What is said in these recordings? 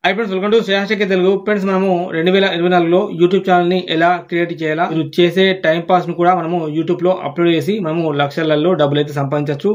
Hi friends, welcome to Shreyas tech Telugu. Friends, మనము 2024లో YouTube channel ని ఎలా క్రియేట్ చేయాలా, మీరు చేసే టైం పాస్ ను కూడా మనము యూట్యూబ్ లో అప్లోడ్ చేసి మనము లక్షలలో డబ్బులు అయితే సంపాదించవచ్చు.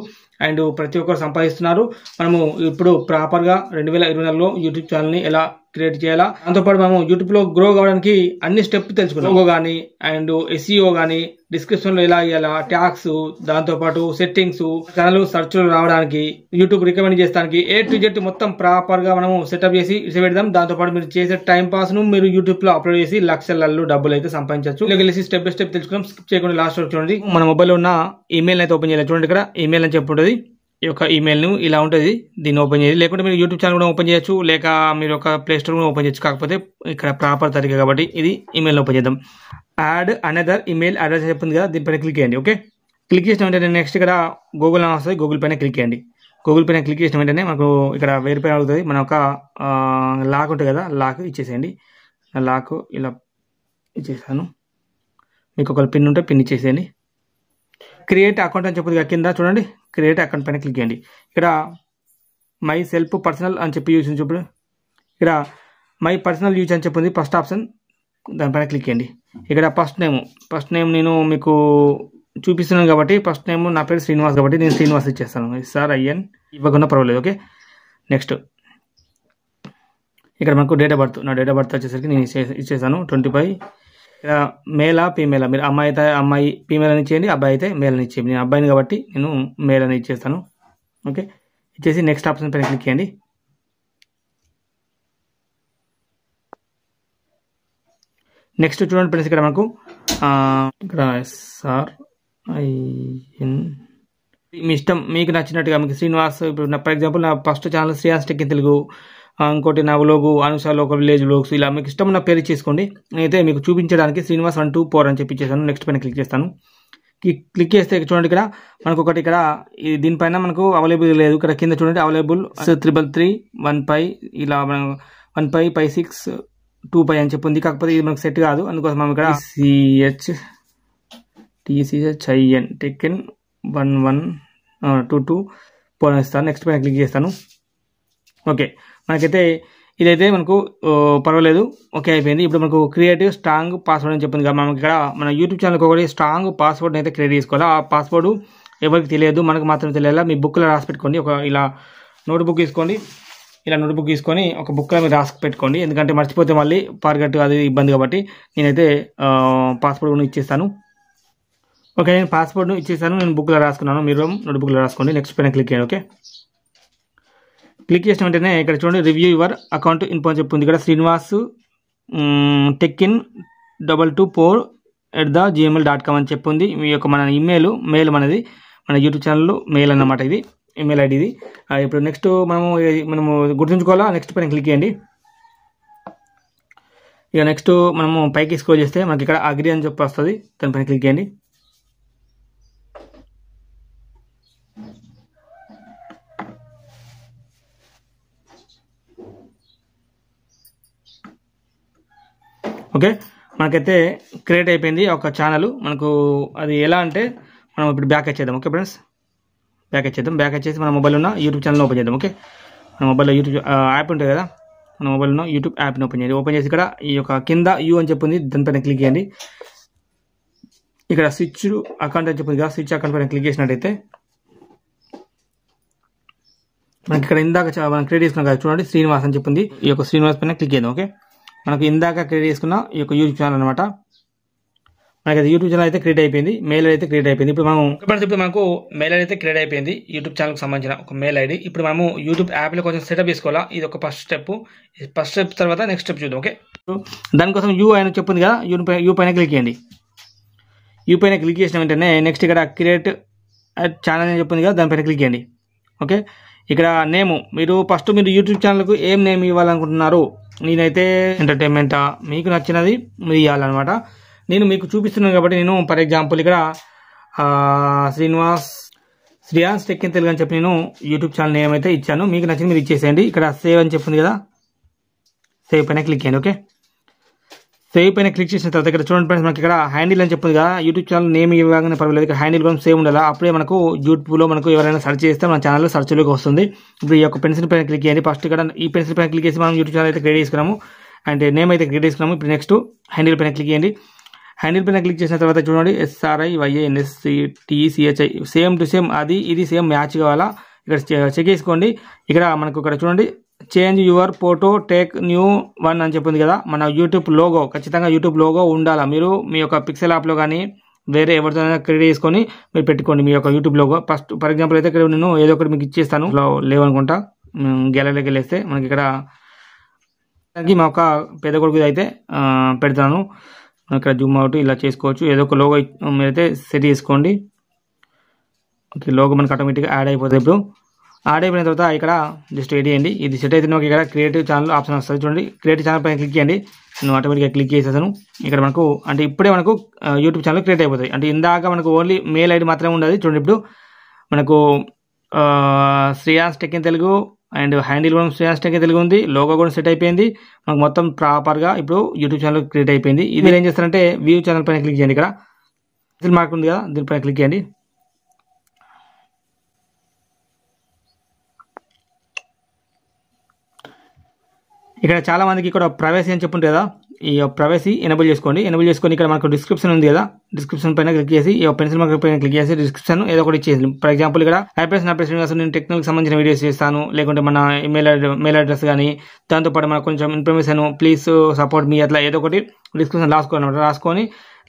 అండ్ ప్రతి ఒక్కరు సంపాదిస్తున్నారు. మనము ఇప్పుడు ప్రాపర్ గా 2024లో యూట్యూబ్ ఛానల్ ని ఎలా క్రియేట్ చేయాలా, దాంతోపాటు మనము యూట్యూబ్ లో గ్రో కావడానికి అన్ని స్టెప్ తెలుసుకున్నాం. లోగో గానీ అండ్ SEO గానీ, డిస్క్రిప్షన్ లో ఎలా ఇవ్వాలా, ట్యాగ్స్, దాంతో పాటు సెట్టింగ్స్, ఛానల్ సర్చ్ లో రావడానికి, యూట్యూబ్ రికమెండ్ చేస్తానికి A to Z మొత్తం ప్రాపర్ గా మనము సెటప్ చేసి పెడదాం. దాంతో పాటు మీరు చేసే టైం పాస్ ను మీరు యూట్యూబ్ లో అప్లోడ్ చేసి లక్షలలో డబ్బులు అయితే సంపాదించవచ్చు. వెళ్ళి స్టెప్ బై స్టెప్ తెలుసుకుందాం. స్కిప్ చేయకుండా లాస్ట్ వరకు చూడండి. మన మొబైల్ లో ఉన్న ఈమెయిల్ అయితే ఓపెన్ చేయాలి. చూడండి, ఇక్కడ ఈమెయిల్ అని చెప్పి ఉంటుంది. ఈ యొక్క ఈమెయిల్ ను ఇలా ఉంటుంది, దీన్ని ఓపెన్ చేయాలి. లేకుంటే మీరు యూట్యూబ్ ఛానల్ కూడా ఓపెన్ చేయొచ్చు, లేక మీరు ఒక ప్లే స్టోర్ కూడా ఓపెన్ చేయొచ్చు. కాకపోతే ఇక్కడ ప్రాపర్ తరీకా కాబట్టి ఇది ఈమెయిల్ ఓపెన్ చేద్దాం. యాడ్ అనదర్ ఈమెయిల్ అడ్రస్ చెప్పింది కదా, దీనిపైన క్లిక్ చేయండి. ఓకే, క్లిక్ చేసిన వెంటనే నెక్స్ట్ ఇక్కడ గూగుల్ అని వస్తుంది. గూగుల్ పైన క్లిక్ చేయండి. గూగుల్ పైన క్లిక్ చేసిన వెంటనే మనకు ఇక్కడ వెరిఫై అవుతుంది. మన ఒక లాక్ ఉంటుంది కదా, లాక్ ఇచ్చేసేయండి. లాక్ ఇలా ఇచ్చేసాను. మీకు ఒక పిన్ ఉంటే పిన్ ఇచ్చేసేయండి. క్రియేట్ అకౌంట్ అని చెప్పుతుంది కింద చూడండి. క్రియేట్ అకౌంట్ పైన క్లిక్ చేయండి. ఇక్కడ మై సెల్ఫ్ పర్సనల్ అని చెప్పి యూజ్ చూపు. ఇక్కడ మై పర్సనల్ యూజ్ అని చెప్పింది ఫస్ట్ ఆప్షన్, దానిపైన క్లిక్ చేయండి. ఇక్కడ ఫస్ట్ నేమ్ నేను మీకు చూపిస్తున్నాను కాబట్టి ఫస్ట్ నేమ్ నా పేరు శ్రీనివాస్ కాబట్టి నేను శ్రీనివాస్ ఇచ్చేస్తాను. SRIN ఇవ్వకుండా పర్వాలేదు. ఓకే, నెక్స్ట్ ఇక్కడ మనకు డేట్ ఆఫ్ బర్త్, నా డేట్ ఆఫ్ బర్త్ వచ్చేసరికి నేను ఇచ్చేసాను 25. ఇక్కడ మేలా ఫీమేలా, మీరు అమ్మాయి అయితే అమ్మాయి ఫీమేల్ అని ఇచ్చేయండి, అబ్బాయి అయితే మేల్ అని ఇచ్చేయండి. నేను అబ్బాయిని కాబట్టి నేను మేల్ అని ఇచ్చేస్తాను. ఓకే, ఇచ్చేసి నెక్స్ట్ ఆప్షన్ పైన క్లిక్ చేయండి. నెక్స్ట్ చూడండి ఫ్రెండ్స్, ఇక్కడ మనకు ఇక్కడ SRIN మీ ఇష్టం, మీకు నచ్చినట్టుగా మీకు శ్రీనివాస్, ఇప్పుడు ఫర్ ఎగ్జాంపుల్ నా first channel Shreyas tech Telugu, ఇంకోటి నా vlog Anusha local village vlogs, ఇలా మీకు ఇష్టం ఉన్న పేరు చేసుకోండి. నేనైతే మీకు చూపించడానికి శ్రీనివాస్ 124 అని చెప్పి ఇచ్చేసాను. నెక్స్ట్ పైన క్లిక్ చేస్తాను. క్లిక్ చేస్తే చూడండి, ఇక్కడ మనకు ఒకటి ఇక్కడ దీనిపైన మనకు అవైలబుల్ లేదు. ఇక్కడ కింద చూడండి అవైలబుల్ 33315 ఇలా 155625 అని చెప్పి ఉంది. కాకపోతే ఇది మనకు సెట్ కాదు, అందుకోసం మనం ఇక్కడ TCHIN టెక్కెన్ 11224 ఇస్తాను. నెక్స్ట్ పైన క్లిక్ చేస్తాను. ఓకే, మనకైతే ఇదైతే మనకు పర్వాలేదు. ఓకే, అయిపోయింది. ఇప్పుడు మనకు క్రియేటివ్ స్ట్రాంగ్ పాస్వర్డ్ అని చెప్పింది కదా, మనకి ఇక్కడ మన యూట్యూబ్ ఛానల్కి ఒకటి స్ట్రాంగ్ పాస్వర్డ్ని అయితే క్రియేట్ చేసుకోవాలి. ఆ పాస్వర్డ్ ఎవరికి తెలియదు, మనకు మాత్రం తెలియాలా. మీ బుక్లో రాసి పెట్టుకోండి. ఒక ఇలా నోట్బుక్ తీసుకోండి. ఇలా నోట్బుక్ తీసుకొని ఒక బుక్లో మీరు రాసి పెట్టుకోండి. ఎందుకంటే మర్చిపోతే మళ్ళీ ఫర్గెట్ అది ఇబ్బంది కాబట్టి నేనైతే పాస్వర్డ్ ఇచ్చేస్తాను. ఓకే, నేను పాస్వర్డ్ను ఇచ్చేసాను. నేను బుక్లో రాసుకున్నాను, మీరు నోట్బుక్లో రాసుకోండి. నెక్స్ట్ పైన క్లిక్ చేయండి. ఓకే, క్లిక్ చేసిన వెంటనే ఇక్కడ చూడండి రివ్యూ యువర్ అకౌంట్ ఇన్ఫో అని చెప్తుంది. ఇక్కడ శ్రీనివాస్ టెక్కిన్ 224@gmail.com అని చెప్పింది. మీ యొక్క మన మెయిల్ మనది, మన యూట్యూబ్ ఛానల్ మెయిల్ అన్నమాట. ఇది ఈమెయిల్ ఐడి ఇది. ఇప్పుడు నెక్స్ట్ మనము గుర్తుంచుకోవాలా. నెక్స్ట్ పైన క్లిక్ చేయండి. ఇక నెక్స్ట్ మనము పైకి స్క్రోల్ చేస్తే మనకి ఇక్కడ అగ్రి అని చెప్పి వస్తుంది, దానిపైన క్లిక్ చేయండి. ఓకే, మనకైతే క్రియేట్ అయిపోయింది ఒక ఛానల్. మనకు అది ఎలా అంటే మనం ఇప్పుడు బ్యాక్ వచ్చేద్దాం. ఓకే ఫ్రెండ్స్, బ్యాక్ వచ్చేసి మన మొబైల్ ఉన్న యూట్యూబ్ ఛానల్ ఓపెన్ చేద్దాం. ఓకే, మన మొబైల్లో యూట్యూబ్ యాప్ ఉంటుంది కదా, మన మొబైల్ ఉన్న యూట్యూబ్ యాప్ని ఓపెన్ చేయండి. ఓపెన్ చేసి ఇక్కడ ఈ యొక్క కింద యూ అని చెప్పింది, దానిపైన క్లిక్ చేయండి. ఇక్కడ స్విచ్ అకౌంట్ అని చెప్పింది కదా, స్విచ్ అకౌంట్ పైన క్లిక్ చేసినట్టయితే మనకి ఇక్కడ ఇందాక మనం క్రియేట్ చేసుకున్నాం కదా, చూడండి శ్రీనివాస్ అని చెప్పింది. ఈ యొక్క శ్రీనివాస్ పైన క్లిక్ చేద్దాం. ఓకే, మనకు ఇందాక క్రియేట్ చేసుకున్న ఈ యొక్క యూట్యూబ్ ఛానల్ అనమాట. మనకి యూట్యూబ్ ఛానల్ అయితే క్రియేట్ అయిపోయింది, మెయిల్ అయితే క్రియేట్ అయిపోయింది. ఇప్పుడు మనకు మెయిల్ అయితే క్రియేట్ అయిపోయింది, యూట్యూబ్ ఛానల్కి సంబంధించిన ఒక మెయిల్ ఐడి. ఇప్పుడు మనము యూట్యూబ్ యాప్లో కొంచెం సెటప్ చేసుకోవాలా. ఇది ఒక ఫస్ట్ స్టెప్ తర్వాత నెక్స్ట్ స్టెప్ చూద్దాం. ఓకే, దానికోసం యూ అని చెప్పింది కదా, యూ పైన క్లిక్ చేయండి. యూ పైన క్లిక్ చేసిన వెంటనే నెక్స్ట్ ఇక్కడ క్రియేట్ ఛానల్ అని చెప్పింది కదా, దానిపైన క్లిక్ చేయండి. ఓకే, ఇక్కడ నేము మీరు యూట్యూబ్ ఛానల్కు ఏం నేమ్ ఇవ్వాలనుకుంటున్నారు. నేనైతే ఎంటర్టైన్మెంటా, మీకు నచ్చినది మీరు ఇవ్వాలన్నమాట. నేను మీకు చూపిస్తున్నాను కాబట్టి నేను ఫర్ ఎగ్జాంపుల్ ఇక్కడ శ్రేయాస్ టెక్ తెలుగు అని చెప్పి నేను యూట్యూబ్ ఛానల్ నేమ్ అయితే ఇచ్చాను. మీకు నచ్చింది మీరు ఇచ్చేసేయండి. ఇక్కడ సేవ్ అని చెప్పింది కదా, సేవ్ పైన క్లిక్ చేయండి. ఓకే, సేవ్ పైన క్లిక్ చేసిన తర్వాత ఇక్కడ చూడండి ఫ్రెండ్స్, మనకి ఇక్కడ హ్యాండిల్ అని చెప్తుంది కదా, యూట్యూబ్ ఛానల్ నేమ్ ఇవ్వగానే పర్వాలేదు, ఇక్కడ హ్యాండిల్ కూడా సేవ్ ఉండాలి. అప్పుడే మనకు యూట్యూబ్లో మనకు ఎవరైనా సెర్చ్ చేస్తే మన ఛానల్ సెర్చ్లోకి వస్తుంది. ఇప్పుడు ఈ యొక్క పెన్సిల్ పైన క్లిక్ చేయండి. ఫస్ట్ ఇక్కడ ఈ పెన్సిల్ పైన క్లిక్ చేసి మనం యూట్యూబ్ ఛానల్ అయితే క్రియేట్ చేసుకున్నాము, అంటే నేమ్ అయితే క్రియేట్ చేసుకున్నాము. ఇప్పుడు నెక్స్ట్ హ్యాండిల్ పైన క్లిక్ చేయండి. హ్యాండిల్ పైన క్లిక్ చేసిన తర్వాత చూడండి SRIYNSTECHI సేమ్ టు సేమ్ అది ఇది సేమ్ మ్యాచ్ కావాలా, ఇక్కడ చెక్ చేసుకోండి. ఇక్కడ మనకు ఇక్కడ చూడండి change your photo take new one అని చెప్పింది కదా, మన యూట్యూబ్ లోగో ఖచ్చితంగా యూట్యూబ్ లోగో ఉండాలా. మీరు మీ యొక్క పిక్సెల్ యాప్లో కానీ వేరే ఎవరితో క్రియేట్ చేసుకొని మీరు పెట్టుకోండి మీ యొక్క YouTube logo. First for example అయితే ఇక్కడ నేను ఏదో ఒకటి మీకు ఇచ్చేస్తాను, లేవనుకుంటా గ్యాలరీలోకి వెళ్ళేస్తే మనకి ఇక్కడ మా యొక్క పెద్ద కొడుకు అయితే పెడతాను. ఇక్కడ జూమ్ అవుట్ ఇలా చేసుకోవచ్చు. ఏదో ఒక లోగో మీరైతే సెట్ చేసుకోండి. ఓకే, లోగో మనకు ఆటోమేటిక్గా యాడ్ అయిపోతుంది. ఇప్పుడు యాడ్ అయిపోయిన తర్వాత ఇక్కడ జస్ట్ ఎడిట్ చేయండి. ఇది సెట్ అయితే మనకి ఇక్కడ క్రియేటివ్ ఛానల్ ఆప్షన్ వస్తుంది. చూడండి క్రియేటివ్ ఛానల్ పైన క్లిక్ చేయండి. నేను ఆటోమేటిక్గా క్లిక్ చేసేసాను. ఇక్కడ మనకు అంటే ఇప్పుడే మనకు యూట్యూబ్ ఛానల్ క్రియేట్ అయిపోతాయి. అంటే ఇందాక మనకు ఓన్లీ మెయిల్ ఐడి మాత్రమే ఉండదు. చూడండి ఇప్పుడు మనకు Shreyans tech in Telugu and handle కూడా శ్రేయాన్స్ టెక్ ఇన్ తెలుగు ఉంది, లోగో కూడా సెట్ అయిపోయింది. మనకు మొత్తం ప్రాపర్గా ఇప్పుడు యూట్యూబ్ ఛానల్ క్రియేట్ అయిపోయింది. ఇది ఏం చేస్తారంటే వ్యూ ఛానల్ పైన క్లిక్ చేయండి. ఇక్కడ పెన్సిల్ మార్క్ ఉంది కదా, దీనిపైన క్లిక్ చేయండి. ఇక్కడ చాలా మందికి ఇక్కడ ప్రైవసీ అని చెప్పుంటుంది కదా, ఈ ప్రైవసీ ఎనేబుల్ చేసుకోండి. ఎనేబుల్ చేసుకొని ఇక్కడ మనకు డిస్క్రిప్షన్ ఉంది కదా, డిస్క్రిప్షన్ పైన క్లిక్ చేసి ఈ పెన్సిల్ మార్క్ పైన క్లిక్ చేసి డిస్క్రిప్షన్ ఏదో ఒకటి ఇచ్చేసి, ఫర్ ఎగ్జాంపుల్ ఇక్కడ నేను టెక్నికల్ సంబంధించిన వీడియోస్ చేస్తాను, లేకుంటే మన మెయిల్ అడ్రస్ కానీ దాంతోపాటు మనకు కొంచెం ఇన్ఫర్మేషన్ ప్లీజ్ సపోర్ట్ మీ అట్లా ఏదో ఒకటి డిస్క్రిప్షన్ రాసుకొని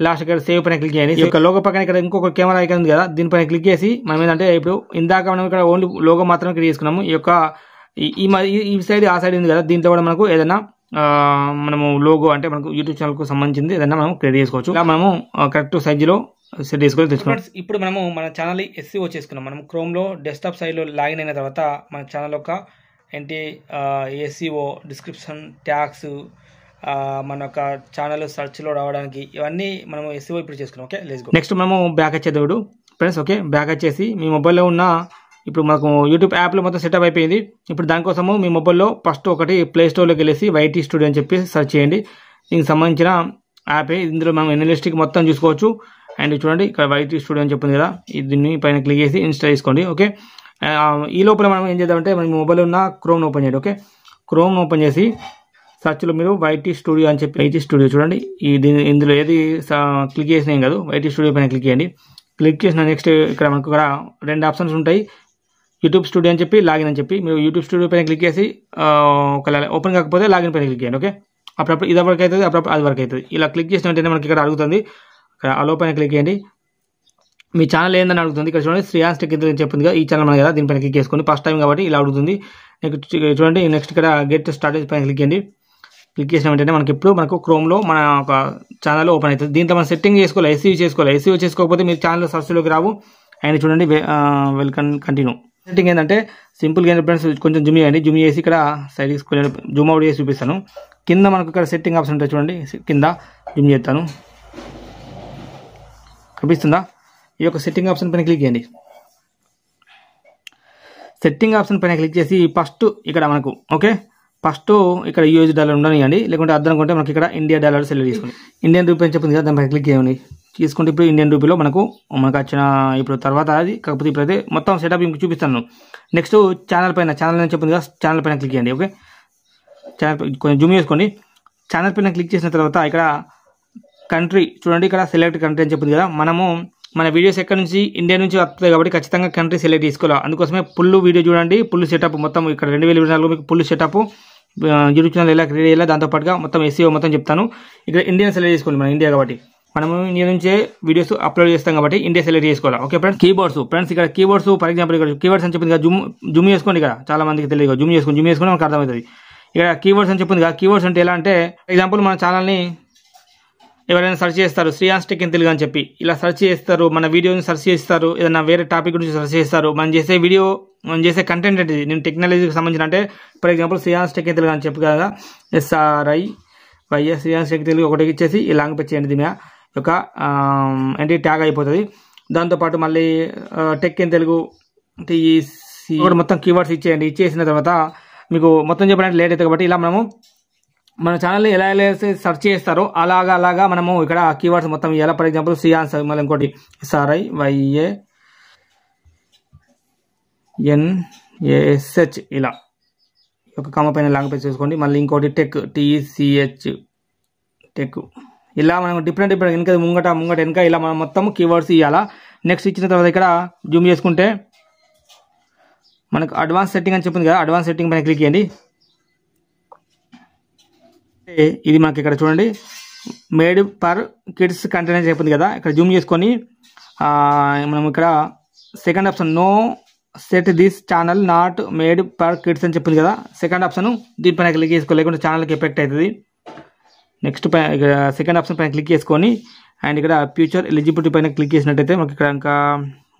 లాస్ట్ ఇక్కడ సేవ్ పైన క్లిక్ చేయండి. ఈ యొక్క లోగో పక్కన ఇక్కడ ఇంకొక కెమెరా ఐకాన్ ఉంది కదా, దీనిపైన క్లిక్ చేసి మనం ఏంటంటే ఇప్పుడు ఇందాక మనం ఇక్కడ ఓన్లీ లోగో మాత్రమే క్రియేట్ చేసుకున్నాము. ఈ యొక్క ఈ సైడ్ ఆ సైడ్ ఉంది కదా, దీంట్లో కూడా మనకు ఏదైనా మనము లోగో అంటే మనకు యూట్యూబ్ ఛానల్కు సంబంధించింది ఏదైనా మనం క్రియేట్ చేసుకోవచ్చు. ఇలా మనము కరెక్ట్ సైజులో సెట్ చేసుకొని తెచ్చుకోవాలి. ఇప్పుడు మనము మన ఛానల్ SEO చేసుకున్నాం. మనం క్రోమ్లో డెస్క్టాప్ సైడ్లో లాగిన్ అయిన తర్వాత మన ఛానల్ యొక్క ఏంటి SEO డిస్క్రిప్షన్ ట్యాగ్స్ మన యొక్క ఛానల్ సెర్చ్లో రావడానికి ఇవన్నీ మనము SEO ఇప్పుడు చేసుకున్నాం. Okay, let's go. నెక్స్ట్ మనము బ్యాక్ వచ్చేది ఫ్రెండ్స్. ఓకే, బ్యాక్ వచ్చేసి మీ మొబైల్లో ఉన్న ఇప్పుడు మనకు యూట్యూబ్ యాప్లో మొత్తం సెటప్ అయిపోయింది. ఇప్పుడు దానికోసము మీ మొబైల్లో ఫస్ట్ ఒకటి ప్లే స్టోర్లోకి వెళ్ళేసి YT స్టూడియో అని చెప్పి సెర్చ్ చేయండి. దీనికి సంబంధించిన యాపే. ఇందులో మనం ఎనలిస్టిక్ మొత్తం చూసుకోవచ్చు. అండ్ చూడండి ఇక్కడ YT స్టూడియో అని చెప్పింది కదా, దీన్ని పైన క్లిక్ చేసి ఇన్స్టాల్ చేసుకోండి. ఓకే, ఈ లోపల మనం ఏం చేద్దామంటే మన మొబైల్లో ఉన్న క్రోమ్ ఓపెన్ చేయండి. ఓకే, క్రోమ్ ఓపెన్ చేసి సర్చ్లో మీరు YT స్టూడియో అని చెప్పి YT స్టూడియో చూడండి. ఇందులో ఏది క్లిక్ చేసినా ఏం కాదు, YT స్టూడియో పైన క్లిక్ చేయండి. క్లిక్ చేసిన నెక్స్ట్ ఇక్కడ మనకు ఇక్కడ రెండు ఆప్షన్స్ ఉంటాయి, యూట్యూబ్ స్టూడియో అని చెప్పి లాగిన్ అని చెప్పి. మీరు యూట్యూబ్ స్టూడియో పైన క్లిక్ చేసి ఒకవేళ ఓపెన్ కాకపోతే లాగిన్ పైన క్లిక్ చేయండి. ఓకే, అప్పుడప్పుడు ఇది వర్క్ అవుతుంది, అప్పుడప్పుడు అది వర్క్ అవుతుంది. ఇలా క్లిక్ చేసిన వెంటనే మనకి ఇక్కడ అడుగుతుంది, ఇక్కడ అలో పైన క్లిక్ చేయండి. మీ ఛానల్ ఏందని అడుగుతుంది. ఇక్కడ చూడండి శ్రేయాన్స్ టెక్ అని చెప్పింది కదా, ఈ ఛానల్ మన కదా, దీనిపైన క్లిక్ చేసుకోండి. ఫస్ట్ టైం కాబట్టి ఇలా అడుగుతుంది. నెక్స్ట్ చూడండి నెక్స్ట్ ఇక్కడ గెట్ స్టార్టేజ్ పైన క్లిక్ చేయండి. క్లిక్ చేసిన వెంటనే మనకి ఇప్పుడు మనకు క్రోమ్లో మన ఒక ఛానల్ ఓపెన్ అవుతుంది. దీంట్లో మనం సెట్టింగ్ చేసుకోవాలి, SEO చేసుకోవాలి. SEO చేసుకోకపోతే మీరు ఛానల్ సర్చ్లోకి రావు. అండ్ చూడండి వెల్కమ్ కంటిన్యూ. సెట్టింగ్ ఏంటంటే సింపుల్గా ఫ్రెండ్స్, కొంచెం జూమ్ చేయండి. జూమ్ చేసి ఇక్కడ సైడ్ కొంచెం జూమ్ అవుట్ చేసి చూపిస్తాను. కింద మనకు ఇక్కడ సెట్టింగ్ ఆప్షన్ ఉంటుంది చూడండి, కింద జూమ్ చేస్తాను, కనిపిస్తుందా? ఈ యొక్క సెట్టింగ్ ఆప్షన్ పైన క్లిక్ చేయండి. సెట్టింగ్ ఆప్షన్ పైన క్లిక్ చేసి ఫస్ట్ ఇక్కడ మనకు ఓకే ఫస్ట్ ఇక్కడ $US ఉండనివ్వండి, లేకుంటే అర్థం అనుకుంటే మనకి ఇక్కడ ఇండియా డాలర్ సెలెక్ట్ చేసుకోండి. ఇండియన్ రూపీ అని చెప్పింది కదా, దానిపైన క్లిక్ చేయండి. తీసుకుంటే ఇప్పుడు ఇండియన్ రూపీలో మనకు వచ్చిన ఇప్పుడు తర్వాత అది కాకపోతే ఇప్పుడైతే మొత్తం సెటప్ మీకు చూపిస్తాను. నెక్స్ట్ ఛానల్ పైన అని చెప్పింది కదా, ఛానల్ పైన క్లిక్ చేయండి. ఓకే, ఛానల్ కొంచెం జూమ్ చేసుకోండి. ఛానల్ పైన క్లిక్ చేసిన తర్వాత ఇక్కడ కంట్రీ చూడండి, ఇక్కడ సెలెక్ట్ కంట్రీ అని చెప్పింది కదా. మనము మన వీడియోస్ ఎక్కడ నుంచి ఇండియా నుంచి వస్తాయి కాబట్టి ఖచ్చితంగా కంట్రీ సెలెక్ట్ చేసుకోవాలి. అందుకోసమే ఫుల్ వీడియో చూడండి, ఫుల్ సెటప్ మొత్తం ఇక్కడ 2024 మీకు ఫుల్ సెటప్ యూట్యూబ్ ఛానల్ ఎలా క్రియేట్ చేయాలి, దాంతోపాటుగా మొత్తం SEO మొత్తం చెప్తాను. ఇక్కడ ఇండియన్ సెలెక్ట్ చేసుకోండి, మన ఇండియా కాబట్టి మనము ఇండియా నుంచే వీడియోస్ అప్లోడ్ చేస్తాం కాబట్టి ఇండియా సెలెక్ట్ చేసుకోవాలి. ఓకే ఫ్రెండ్స్, ఫ్రెండ్స్ ఇక్కడ కీబోర్డ్స్ ఫర్ ఎగ్జాంపుల్ ఇక్కడ కీవర్డ్స్ అని చెప్పింది కదా, జూమ్ చేసుకోండి. ఇక్కడ చాలా మందికి తెలియదు, జూమ్ చేసుకొని మనకు అర్థమవుతుంది. ఇక్కడ కీవర్డ్స్ అని చెప్పింది కదా, కీవర్డ్స్ అంటే ఎలా అంటే ఫర్ ఎగ్జాంపుల్ మన ఛానల్ని ఎవరైనా సెర్చ్ చేస్తారు శ్రేయాన్స్ టెక్ ఇన్ తెలుగు అని చెప్పి, ఇలా సెర్చ్ చేస్తారు, మన వీడియోని సెర్చ్ చేస్తారు, ఏదైనా వేరే టాపిక్ గురించి సెర్చ్ చేస్తారు. మనం చేసే కంటెంట్ అంటే నేను టెక్నాలజీకి సంబంధించిన అంటే for example Shreyans tech in Telugu అని చెప్పి కదా, SRIYS శ్రేయాన్స్ టెక్ తెలుగు ఒకటి ఇచ్చేసి ఈ లాంగ్ పెంచేయండి. దీని యొక్క ఏంటి ట్యాగ్ అయిపోతుంది. దాంతోపాటు మళ్ళీ టెక్ ఇన్ తెలుగు కూడా మొత్తం కీవర్డ్స్ ఇచ్చేయండి. ఇచ్చేసిన తర్వాత మీకు మొత్తం చెప్పడానికి లేట్ అవుతుంది కాబట్టి ఇలా మనము మన ఛానల్ ఎలా ఎలా సెర్చ్ చేస్తారో అలాగా మనము ఇక్కడ కీవర్డ్స్ మొత్తం ఎలా, ఫర్ ఎగ్జాంపుల్ సియాన్స్, మళ్ళీ ఇంకోటి SRIYANASH ఇలా ఒక కామ పైన లాంగ్వేజ్ చేసుకోండి. మళ్ళీ ఇంకోటి టెక్ TECH టెక్ ఇలా మనం డిఫరెంట్ వెనక ముంగట వెనక ఇలా మనం మొత్తం కీవర్డ్స్ ఇవ్వాలా. నెక్స్ట్ ఇచ్చిన తర్వాత ఇక్కడ జూమ్ చేసుకుంటే మనకు అడ్వాన్స్ సెట్టింగ్ అని చెప్పింది కదా, అడ్వాన్స్ సెట్టింగ్ పైన క్లిక్ చేయండి. ఇది మనకి ఇక్కడ చూడండి మేడ్ ఫర్ కిడ్స్ కంటెంట్ అని చెప్పింది కదా, ఇక్కడ జూమ్ చేసుకొని మనం ఇక్కడ second option no set this channel not made for kids అని చెప్పింది కదా, సెకండ్ ఆప్షన్ దీనిపైన క్లిక్ చేసుకో, లేకుంటే ఛానల్కి ఎఫెక్ట్ అవుతుంది. నెక్స్ట్ ఇక్కడ సెకండ్ ఆప్షన్ పైన క్లిక్ చేసుకొని అండ్ ఇక్కడ ఫ్యూచర్ ఎలిజిబిలిటీ పైన క్లిక్ చేసినట్టయితే మనకి ఇక్కడ ఇంకా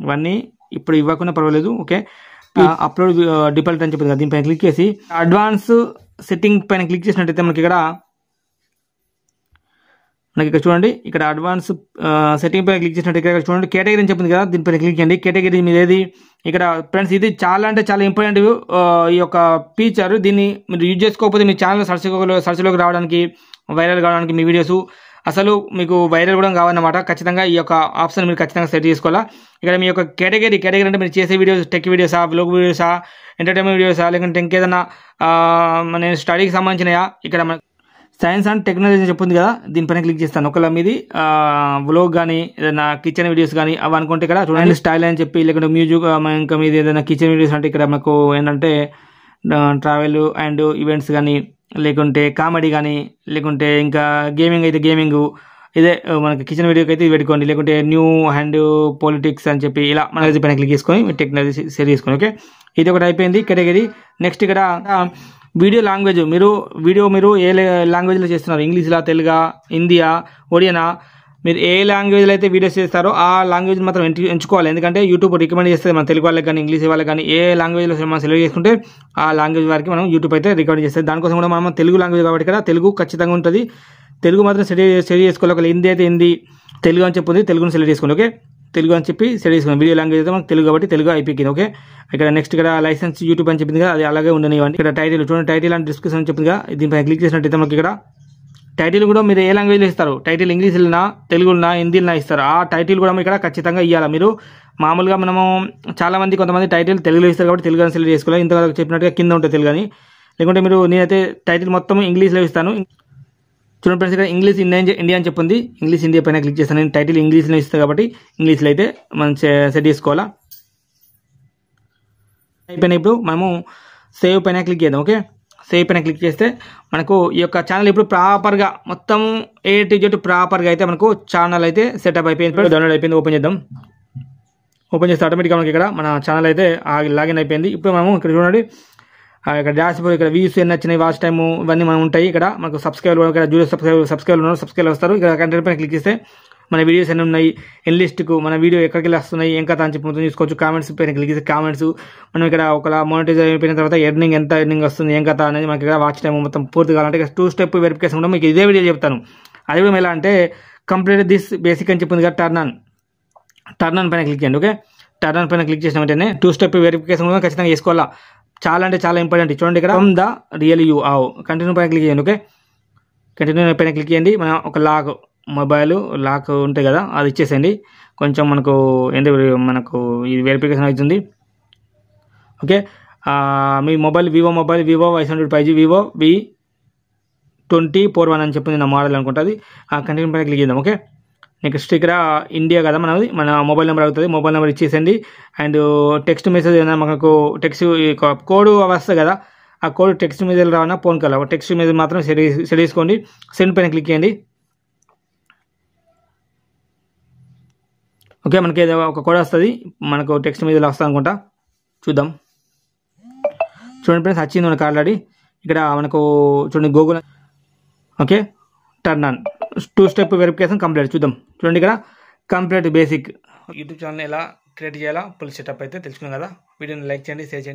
ఇవన్నీ ఇప్పుడు ఇవ్వకుండా పర్వాలేదు. ఓకే, అప్లోడ్ డిఫాల్ట్ అని చెప్పింది కదా, దీనిపైన క్లిక్ చేసి అడ్వాన్స్ సెట్టింగ్ పైన క్లిక్ చేసినట్టయితే మనకి ఇక్కడ చూడండి, ఇక్కడ అడ్వాన్స్ సెట్టింగ్ పైన క్లిక్ చేసినట్టు ఇక్కడ చూడండి కేటగిరీ అని చెప్పింది కదా, దీనిపైన క్లిక్ చేయండి. కేటగిరీ మీద ఏది ఇక్కడ ఫ్రెండ్స్, ఇది చాలా అంటే చాలా ఇంపార్టెంట్ ఈ యొక్క ఫీచర్. దీన్ని మీరు యూజ్ చేసుకోకపోతే మీ ఛానల్ సర్చ్లోకి రావడానికి, వైరల్ కావడానికి, మీ వీడియోస్ అసలు మీకు వైరల్ కూడా కావాలన్నమాట. ఖచ్చితంగా ఈ యొక్క ఆప్షన్ మీరు ఖచ్చితంగా సెట్ చేసుకోవాలా. ఇక్కడ మీ యొక్క కేటగిరీ అంటే మీరు చేసే వీడియోస్ టెక్ వీడియోసా, బ్లాగ్ వీడియోసా, ఎంటర్టైన్మెంట్ వీడియోసా, లేకుంటే ఇంకేదన్నా మన స్టడీకి సంబంధించినయా, ఇక్కడ మన సైన్స్ అండ్ టెక్నాలజీ చెప్పింది కదా, దీనిపైన క్లిక్ చేస్తాను. ఒకవేళ మీది వ్లాగ్ కానీ ఏదైనా కిచెన్ వీడియోస్ కానీ అవి అనుకుంటే ఇక్కడ చూడండి స్టైల్ అని చెప్పి, లేకుంటే మ్యూజిక్, ఇంకా మీది ఏదైనా కిచెన్ వీడియోస్ అంటే ఇక్కడ మనకు ఏంటంటే ట్రావెల్ అండ్ ఈవెంట్స్ కానీ, లేకుంటే కామెడీ కానీ, లేకుంటే ఇంకా గేమింగ్ అయితే గేమింగ్, ఇదే మనకి కిచెన్ వీడియోకి అయితే ఇది పెట్టుకోండి, లేకుంటే న్యూ అండ్ పొలిటిక్స్ అని చెప్పి ఇలా మన పైన క్లిక్ చేసుకొని మీ టెక్నాలజీ సెట్ చేసుకోండి. ఓకే, ఇది ఒకటి అయిపోయింది కేటగిరీ. నెక్స్ట్ ఇక్కడ వీడియో లాంగ్వేజ్, మీరు ఏ లాంగ్వేజ్లో చేస్తున్నారు, ఇంగ్లీష్లా, తెలుగా, హిందీయా, ఒడియానా, మీరు ఏ లాంగ్వేజ్లో అయితే వీడియోస్ చేస్తారో ఆ లాంగ్వేజ్ మాత్రం ఎంచుకోవాలి. ఎందుకంటే యూట్యూబ్ రికమెండ్ చేస్తుంది మన తెలుగు వాళ్ళకి కానీ, ఇంగ్లీష్ వాళ్ళకి కానీ, ఏ లాంగ్వేజ్లో మనం సెలెక్ట్ చేసుకుంటే ఆ లాంగ్వేజ్ వారికి మనం యూట్యూబ్ అయితే రికమెండ్ చేస్తుంది. దానికోసం కూడా మనం తెలుగు లాంగ్వేజ్ కాబట్టి ఇక్కడ తెలుగు ఖచ్చితంగా ఉంటుంది, తెలుగు మాత్రం సెట్ చేసుకోవాలి. ఒకవేళ హిందీ అయితే హిందీ, తెలుగు అని చెప్పింది తెలుగుని సెలెక్ట్ చేసుకోండి. ఓకే, తెలుగు అని చెప్పి సెట్ చేసుకోండి. వీడియో లాంగ్వేజ్ అయితే మనకు తెలుగు కాబట్టి తెలుగు అయిపోయింది. ఓకే, ఇక్కడ నెక్స్ట్ ఇక్కడ లైసెన్స్ యూట్యూబ్ అని చెప్పింది కదా, అది అలాగే ఉండనివ్వండి. ఇక్కడ టైటిల్ చూడండి, టైటిల్ అండ్ డిస్క్రిప్షన్ అని చెప్పింది కదా, దీనిపైన క్లిక్ చేసినట్టయితే మనకి ఇక్కడ టైటిల్ కూడా మీరు ఏ లాంగ్వేజ్లో ఇస్తారు, టైటిల్ ఇంగ్లీష్లోనా, తెలుగులోనా, హిందీలోనా ఇస్తారు, ఆ టైటిల్ కూడా ఇక్కడ ఖచ్చితంగా ఇవ్వాలి. మీరు మామూలుగా మనము చాలామంది కొంతమంది టైటిల్ తెలుగులో ఇస్తారు కాబట్టి తెలుగు అని సెలెక్ట్ చేసుకోవాలి. ఇంతవరకు చెప్పినట్టుగా కింద ఉంటుంది తెలుగు అని, లేకుంటే నేనైతే టైటిల్ మొత్తం ఇంగ్లీష్లో ఇస్తాను. చూడండి ఫ్రెండ్స్, ఇక్కడ ఇంగ్లీష్ ఇండియా అని చెప్పింది, ఇంగ్లీష్ ఇండియా పైన క్లిక్ చేస్తాను. నేను టైటిల్ ఇంగ్లీష్లో ఇస్తాను కాబట్టి ఇంగ్లీష్లో అయితే మనం సెట్ చేసుకోవాలా. అయిపోయినా ఇప్పుడు మనము సేవ్ పైన క్లిక్ చేద్దాం. ఓకే, సేవ్ పైన క్లిక్ చేస్తే మనకు ఈ యొక్క ఛానల్ ఇప్పుడు ప్రాపర్గా మొత్తం A to Z ప్రాపర్గా అయితే మనకు ఛానల్ అయితే సెటప్ అయిపోయింది, డౌన్లోడ్ అయిపోయింది. ఓపెన్ చేద్దాం. ఓపెన్ చేస్తే ఆటోమేటిక్గా మనకి ఇక్కడ మన ఛానల్ అయితే లాగిన్ అయిపోయింది. ఇప్పుడు మనము ఇక్కడ చూడండి, ఇక్కడ డాష్ బోర్డ్, ఇక్కడ వ్యూస్ ఎన్ని వచ్చినాయి, వాచ్ టైమ్, ఇవన్నీ మనం ఉంటాయి. ఇక్కడ మనకు సబ్స్క్రైబర్, ఇక్కడ జూనియర్ సబ్స్క్రైబర్ ఉన్నారు, సబ్స్క్రైబర్ వస్తారు. ఇక్కడ కంటెంట్ పైన క్లిక్ చేస్తే మన వీడియోస్ ఎన్ని ఉన్నాయి, ఎన్ లిస్ట్కు మన వీడియో ఎక్కడికి వెళ్ళి వస్తున్నాయి, ఏం కథ అని చెప్పి మొత్తం చూసుకోవచ్చు. కామెంట్స్ పైన క్లిక్ చేస్తే కామెంట్స్, మనం ఇక్కడ ఒక మోనిటైజ్ అయిపోయిన తర్వాత ఎంత ఎర్నింగ్ వస్తుంది, ఏం కథ అనేది మనకి ఇక్కడ వాచ్ టైం మొత్తం పూర్తి కావాలంటే ఇక్కడ 2 స్టెప్ వెరిఫికేషన్ కూడా మీకు ఇదే వీడియో చెప్తాను. అది కూడా ఎలా అంటే కంప్లీట్ దిస్ బేసిక్ అని చెప్పింది కదా, టర్న్ ఆన్ పైన క్లిక్ చేయండి. ఓకే, టర్న్ ఆన్ పైన క్లిక్ చేసిన వెంటనే 2 స్టెప్ వెరిఫికేషన్ కూడా ఖచ్చితంగా చేసుకోవాలా. చాలా అంటే చాలా ఇంపార్టెంట్. చూడండి ఇక్కడ ద రియల్ యూ కంటిన్యూ పైన క్లిక్ చేయండి. ఓకే, కంటిన్యూ పైన క్లిక్ చేయండి. మనం ఒక మొబైల్ లాక్ ఉంటాయి కదా, అది ఇచ్చేసేయండి. కొంచెం మనకు మనకు ఇది వెరిఫికేషన్ అవుతుంది. ఓకే, మీ mobile Vivo Y100 5G Vivo V2041 అని చెప్పింది నా మోడల్ అనుకుంటుంది. ఆ కంటిన్యూ పైన క్లిక్ చేద్దాం. ఓకే, నెక్స్ట్ ఇక్కడ ఇండియా కదా మనది, మన మొబైల్ నెంబర్ అవుతుంది, మొబైల్ నెంబర్ ఇచ్చేసండి. అండ్ టెక్స్ట్ మెసేజ్ ఏదైనా మనకు టెక్స్ట్ కోడ్ వస్తుంది కదా, ఆ కోడ్ టెక్స్ట్ మెసేజ్ రావన్నా ఫోన్ కాల్, టెక్స్ట్ మెసేజ్ మాత్రం సెట్ చేసుకోండి. సెండ్ పైన క్లిక్ చేయండి. ఓకే, మనకి ఏదో ఒక కోడ్ వస్తుంది, మనకు టెక్స్ట్ మెసేజ్ వస్తుంది అనుకుంటా, చూద్దాం. చూడండి ఫ్రెండ్స్, వచ్చింది మనకు ఆల్రెడీ. ఇక్కడ మనకు చూడండి Google. Okay, turn on 2 step verification complete. చూద్దాం. చూడండి ఇక్కడ కంప్లీట్ బేసిక్ యూట్యూబ్ ఛానల్ ఎలా క్రియేట్ చేయాలా ఫుల్ సెటప్ అయితే తెలుసుకున్నాం కదా. వీడియోని లైక్ చేయండి, షేర్ చేయండి.